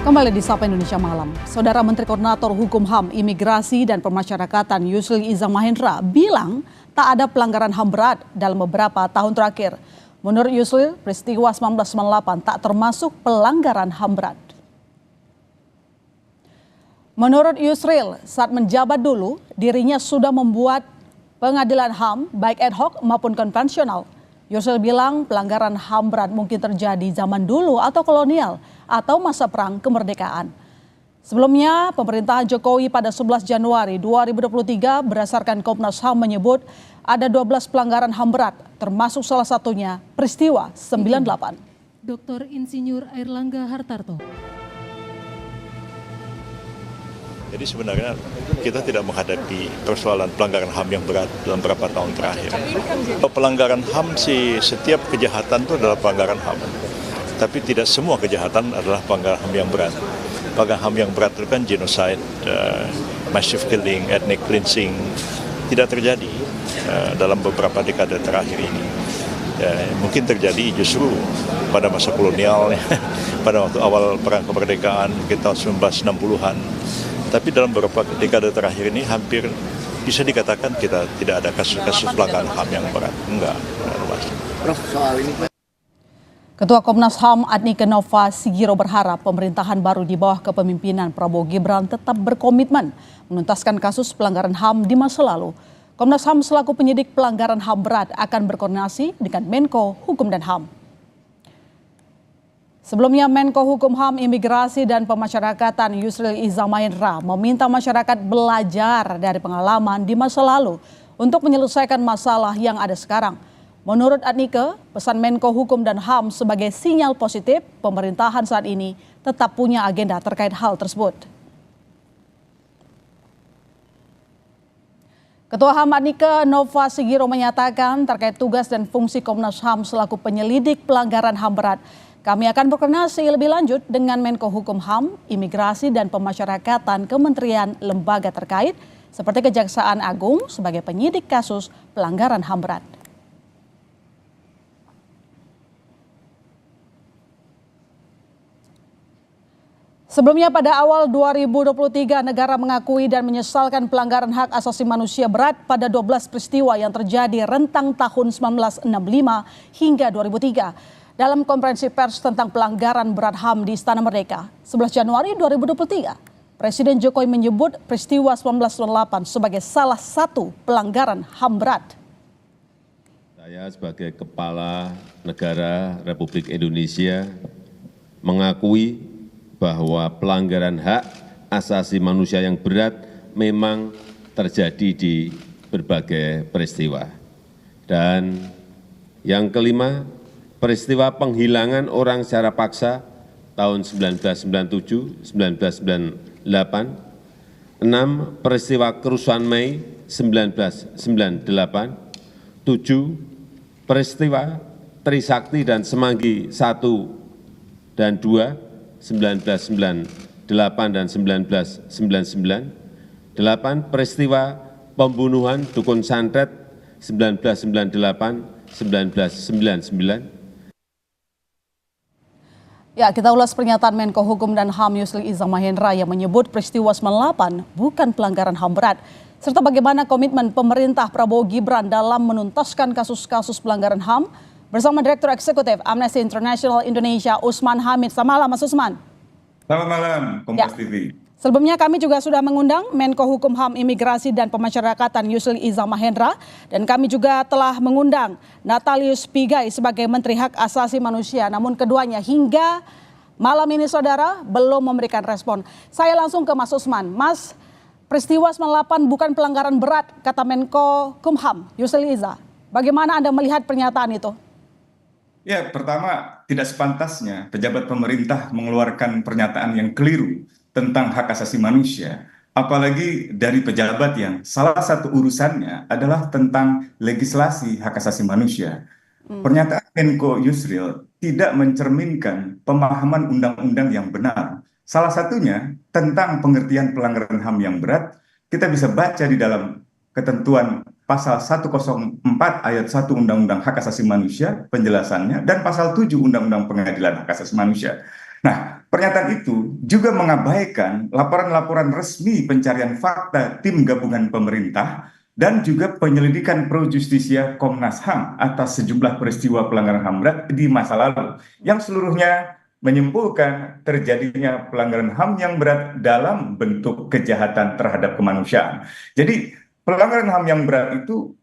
Kembali di Sapa Indonesia Malam, Saudara Menteri Koordinator Hukum HAM, Imigrasi dan Pemasyarakatan Yusril Iza Mahendra bilang tak ada pelanggaran HAM berat dalam beberapa tahun terakhir. Menurut Yusril, peristiwa 1998 tak termasuk pelanggaran HAM berat. Menurut Yusril, saat menjabat dulu, dirinya sudah membuat pengadilan HAM baik ad hoc maupun konvensional. Yusril bilang pelanggaran HAM berat mungkin terjadi zaman dulu atau kolonial atau masa perang kemerdekaan. Sebelumnya, pemerintahan Jokowi pada 11 Januari 2023 berdasarkan Komnas HAM menyebut ada 12 pelanggaran HAM berat, termasuk salah satunya peristiwa 98. Dr. Insinyur Airlangga Hartarto. Jadi sebenarnya kita tidak menghadapi persoalan pelanggaran HAM yang berat dalam beberapa tahun terakhir. Pelanggaran HAM sih, setiap kejahatan itu adalah pelanggaran HAM. Tapi tidak semua kejahatan adalah pelanggaran HAM yang berat. Pelanggaran HAM yang berat itu kan genocide, massive killing, ethnic cleansing, tidak terjadi dalam beberapa dekade terakhir ini. Mungkin terjadi justru pada masa kolonial, pada waktu awal perang kemerdekaan kita 1960-an. Tapi dalam beberapa dekade terakhir ini hampir bisa dikatakan kita tidak ada kasus-kasus pelanggaran HAM yang berat. Enggak. Prof, soal ini Ketua Komnas HAM Adnike Nova Sigiro berharap pemerintahan baru di bawah kepemimpinan Prabowo Gibran tetap berkomitmen menuntaskan kasus pelanggaran HAM di masa lalu. Komnas HAM selaku penyidik pelanggaran HAM berat akan berkoordinasi dengan Menko Hukum dan HAM. Sebelumnya Menko Hukum HAM, Imigrasi dan Pemasyarakatan Yusril Iza Mahendra meminta masyarakat belajar dari pengalaman di masa lalu untuk menyelesaikan masalah yang ada sekarang. Menurut Adnike, pesan Menko Hukum dan HAM sebagai sinyal positif pemerintahan saat ini tetap punya agenda terkait hal tersebut. Ketua HAM Adnike Nova Sigiro menyatakan terkait tugas dan fungsi Komnas HAM selaku penyelidik pelanggaran HAM berat. Kami akan berkoordinasi lebih lanjut dengan Menko Hukum HAM, Imigrasi dan Pemasyarakatan Kementerian Lembaga terkait seperti Kejaksaan Agung sebagai penyidik kasus pelanggaran HAM berat. Sebelumnya pada awal 2023 negara mengakui dan menyesalkan pelanggaran hak asasi manusia berat pada 12 peristiwa yang terjadi rentang tahun 1965 hingga 2003. Dalam konferensi pers tentang pelanggaran berat HAM di Istana Merdeka 11 Januari 2023, Presiden Jokowi menyebut peristiwa 1998 sebagai salah satu pelanggaran HAM berat. Saya sebagai Kepala Negara Republik Indonesia mengakui bahwa pelanggaran hak asasi manusia yang berat memang terjadi di berbagai peristiwa. Dan yang kelima, peristiwa penghilangan orang secara paksa tahun 1997, 1998, 6. Peristiwa kerusuhan Mei 1998, 7. Peristiwa Trisakti dan Semanggi 1 dan 2, 1998 dan 1999, 8. Peristiwa pembunuhan Dukun Santet 1998, 1999. Ya, kita ulas pernyataan Menko Hukum dan HAM Yusril Iza Mahendra yang menyebut peristiwa 98 bukan pelanggaran HAM berat, serta bagaimana komitmen pemerintah Prabowo Gibran dalam menuntaskan kasus-kasus pelanggaran HAM bersama Direktur Eksekutif Amnesty International Indonesia Usman Hamid. Selamat malam Mas Usman. Selamat malam Kompas TV. Sebelumnya kami juga sudah mengundang Menko Hukum HAM Imigrasi dan Pemasyarakatan Yusril Iza Mahendra, dan kami juga telah mengundang Natalius Pigai sebagai Menteri Hak Asasi Manusia. Namun keduanya hingga malam ini saudara belum memberikan respon. Saya langsung ke Mas Usman. Mas, peristiwa 98 bukan pelanggaran berat kata Menko Hukum HAM Yusril Iza. Bagaimana Anda melihat pernyataan itu? Ya, pertama tidak sepantasnya pejabat pemerintah mengeluarkan pernyataan yang keliru tentang hak asasi manusia, apalagi dari pejabat yang salah satu urusannya adalah tentang legislasi hak asasi manusia. Pernyataan Menko Yusril tidak mencerminkan pemahaman undang-undang yang benar. Salah satunya tentang pengertian pelanggaran HAM yang berat, kita bisa baca di dalam ketentuan pasal 104 ayat 1 Undang-Undang Hak Asasi Manusia penjelasannya, dan pasal 7 Undang-Undang Pengadilan Hak Asasi Manusia. Nah, pernyataan itu juga mengabaikan laporan-laporan resmi pencarian fakta tim gabungan pemerintah dan juga penyelidikan pro justisia Komnas HAM atas sejumlah peristiwa pelanggaran HAM berat di masa lalu, yang seluruhnya menyimpulkan terjadinya pelanggaran HAM yang berat dalam bentuk kejahatan terhadap kemanusiaan. Jadi, pelanggaran HAM yang berat itu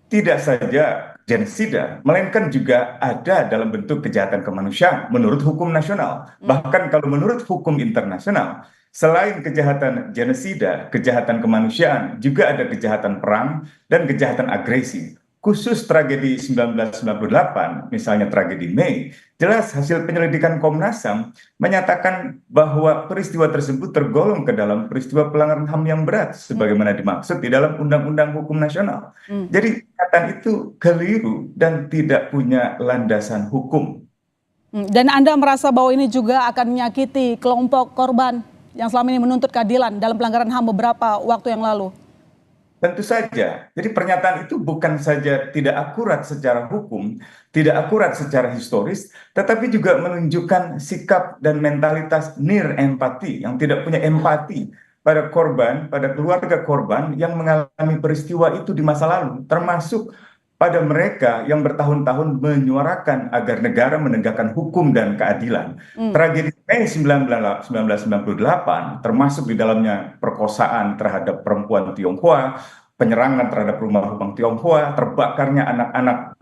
tidak saja genosida, melainkan juga ada dalam bentuk kejahatan kemanusiaan menurut hukum nasional. Bahkan kalau menurut hukum internasional, selain kejahatan genosida, kejahatan kemanusiaan, juga ada kejahatan perang dan kejahatan agresi. Khusus tragedi 1998, misalnya tragedi Mei, jelas hasil penyelidikan Komnas HAM menyatakan bahwa peristiwa tersebut tergolong ke dalam peristiwa pelanggaran HAM yang berat, sebagaimana dimaksud di dalam Undang-Undang Hukum Nasional. Jadi pernyataan itu keliru dan tidak punya landasan hukum. Dan Anda merasa bahwa ini juga akan menyakiti kelompok korban yang selama ini menuntut keadilan dalam pelanggaran HAM beberapa waktu yang lalu? Tentu saja. Jadi pernyataan itu bukan saja tidak akurat secara hukum, tidak akurat secara historis, tetapi juga menunjukkan sikap dan mentalitas near empati, yang tidak punya empati pada korban, pada keluarga korban yang mengalami peristiwa itu di masa lalu, termasuk pada mereka yang bertahun-tahun menyuarakan agar negara menegakkan hukum dan keadilan. Tragedi Mei 1998, termasuk di dalamnya perkosaan terhadap perempuan Tionghoa, penyerangan terhadap rumah-rumah Tionghoa, terbakarnya anak-anak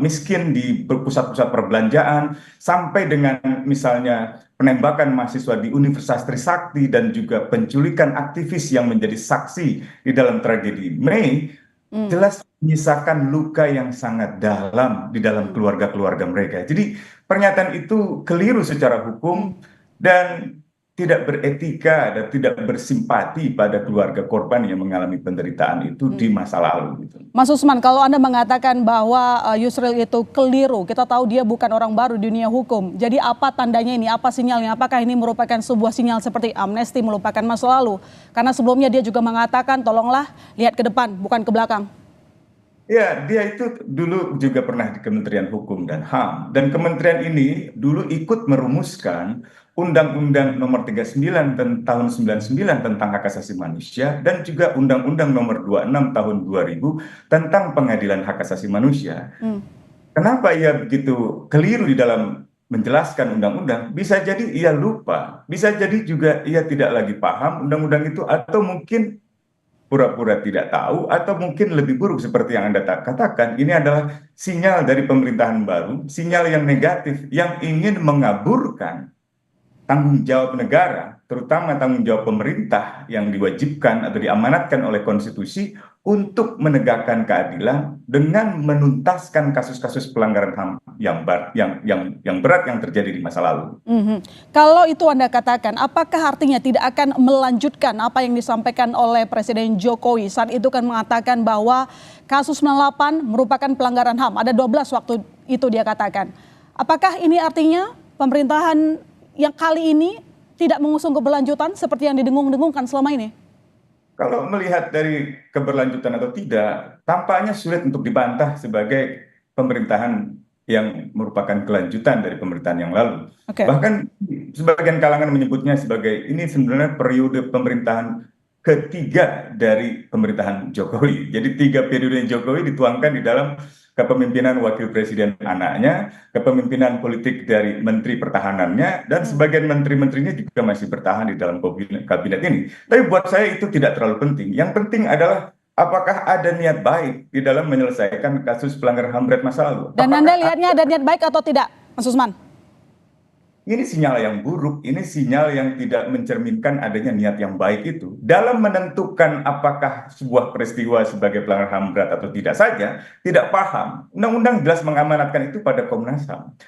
miskin di pusat-pusat perbelanjaan, sampai dengan misalnya penembakan mahasiswa di Universitas Trisakti dan juga penculikan aktivis yang menjadi saksi di dalam tragedi Mei, jelas menyisakan luka yang sangat dalam di dalam keluarga-keluarga mereka. Jadi pernyataan itu keliru secara hukum dan tidak beretika dan tidak bersimpati pada keluarga korban yang mengalami penderitaan itu di masa lalu. Gitu. Mas Usman, kalau Anda mengatakan bahwa Yusril itu keliru, kita tahu dia bukan orang baru di dunia hukum. Jadi apa tandanya ini? Apa sinyalnya? Apakah ini merupakan sebuah sinyal seperti amnesti melupakan masa lalu? Karena sebelumnya dia juga mengatakan, tolonglah lihat ke depan, bukan ke belakang. Ya, dia itu dulu juga pernah di Kementerian Hukum dan HAM. Dan kementerian ini dulu ikut merumuskan Undang-Undang Nomor 39 tahun 99 tentang hak asasi manusia dan juga Undang-Undang Nomor 26 tahun 2000 tentang pengadilan hak asasi manusia. Kenapa ia begitu keliru di dalam menjelaskan undang-undang? Bisa jadi ia lupa, bisa jadi juga ia tidak lagi paham undang-undang itu, atau mungkin pura-pura tidak tahu, atau mungkin lebih buruk seperti yang Anda katakan, ini adalah sinyal dari pemerintahan baru, sinyal yang negatif, yang ingin mengaburkan tanggung jawab negara, terutama tanggung jawab pemerintah yang diwajibkan atau diamanatkan oleh konstitusi untuk menegakkan keadilan dengan menuntaskan kasus-kasus pelanggaran HAM yang berat yang terjadi di masa lalu. Kalau itu Anda katakan, apakah artinya tidak akan melanjutkan apa yang disampaikan oleh Presiden Jokowi saat itu kan mengatakan bahwa kasus 98 merupakan pelanggaran HAM, ada 12 waktu itu dia katakan. Apakah ini artinya pemerintahan yang kali ini tidak mengusung keberlanjutan seperti yang didengung-dengungkan selama ini? Kalau melihat dari keberlanjutan atau tidak, tampaknya sulit untuk dibantah sebagai pemerintahan yang merupakan kelanjutan dari pemerintahan yang lalu. Bahkan sebagian kalangan menyebutnya sebagai ini sebenarnya periode pemerintahan ketiga dari pemerintahan Jokowi. Jadi 3 periode Jokowi dituangkan di dalam kepemimpinan wakil presiden anaknya, kepemimpinan politik dari menteri pertahanannya, dan sebagian menteri-menterinya juga masih bertahan di dalam kabinet ini. Tapi buat saya itu tidak terlalu penting. Yang penting adalah apakah ada niat baik di dalam menyelesaikan kasus pelanggaran HAM berat masa lalu. Dan Anda lihatnya ada niat baik atau tidak, Mas Usman? Ini sinyal yang buruk, ini sinyal yang tidak mencerminkan adanya niat yang baik itu. Dalam menentukan apakah sebuah peristiwa sebagai pelanggaran HAM berat atau tidak saja, tidak paham. Undang-undang jelas mengamanatkan itu pada Komnas HAM.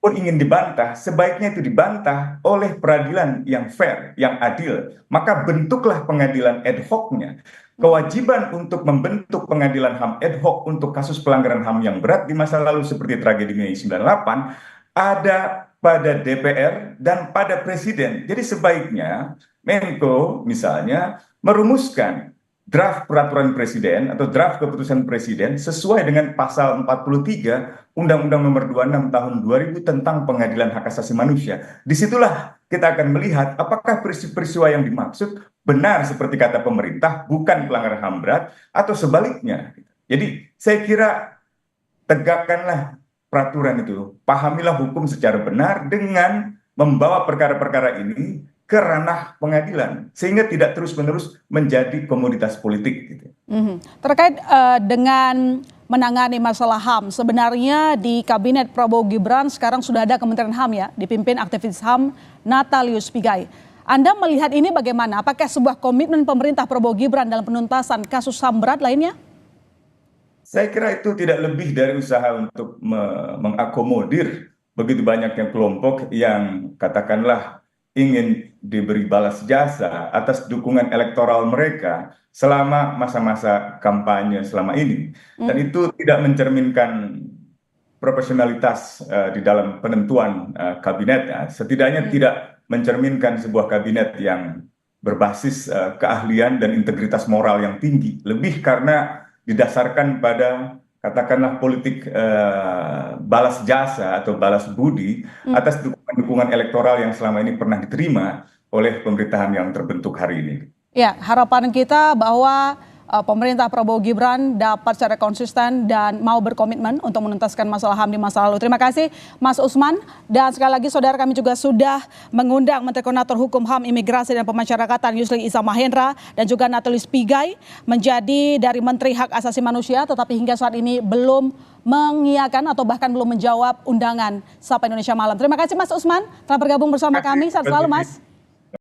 Pun ingin dibantah, sebaiknya itu dibantah oleh peradilan yang fair, yang adil. Maka bentuklah pengadilan ad hoc-nya. Kewajiban untuk membentuk pengadilan HAM ad hoc untuk kasus pelanggaran HAM yang berat di masa lalu seperti tragedi Mei 98 ada pada DPR dan pada Presiden. Jadi sebaiknya Menko misalnya merumuskan draft peraturan Presiden atau draft keputusan Presiden sesuai dengan pasal 43 Undang-Undang Nomor 26 Tahun 2000 tentang Pengadilan Hak Asasi Manusia. Disitulah kita akan melihat apakah peristiwa yang dimaksud benar seperti kata pemerintah, bukan pelanggaran HAM berat, atau sebaliknya. Jadi saya kira tegakkanlah peraturan itu, pahamilah hukum secara benar dengan membawa perkara-perkara ini ke ranah pengadilan, sehingga tidak terus-menerus menjadi komoditas politik. Gitu. Terkait dengan menangani masalah HAM, sebenarnya di Kabinet Prabowo Gibran sekarang sudah ada Kementerian HAM ya, dipimpin aktivis HAM Natalius Pigai. Anda melihat ini bagaimana? Apakah sebuah komitmen pemerintah Prabowo Gibran dalam penuntasan kasus HAM berat lainnya? Saya kira itu tidak lebih dari usaha untuk mengakomodir begitu banyaknya kelompok yang katakanlah ingin diberi balas jasa atas dukungan elektoral mereka selama masa-masa kampanye selama ini. Dan itu tidak mencerminkan profesionalitas di dalam penentuan kabinet. Setidaknya tidak mencerminkan sebuah kabinet yang berbasis keahlian dan integritas moral yang tinggi. Lebih karena didasarkan pada katakanlah politik balas jasa atau balas budi atas dukungan elektoral yang selama ini pernah diterima oleh pemerintahan yang terbentuk hari ini. Ya, harapan kita bahwa pemerintah Prabowo Gibran dapat secara konsisten dan mau berkomitmen untuk menuntaskan masalah HAM di masa lalu. Terima kasih Mas Usman, dan sekali lagi saudara, kami juga sudah mengundang Menteri Koordinator Hukum HAM, Imigrasi dan Pemasyarakatan Yusril Iza Mahendra dan juga Natalius Pigai menjadi dari Menteri Hak Asasi Manusia, tetapi hingga saat ini belum mengiyakan atau bahkan belum menjawab undangan Sapa Indonesia Malam. Terima kasih Mas Usman telah bergabung bersama kami. Sehat selalu Mas.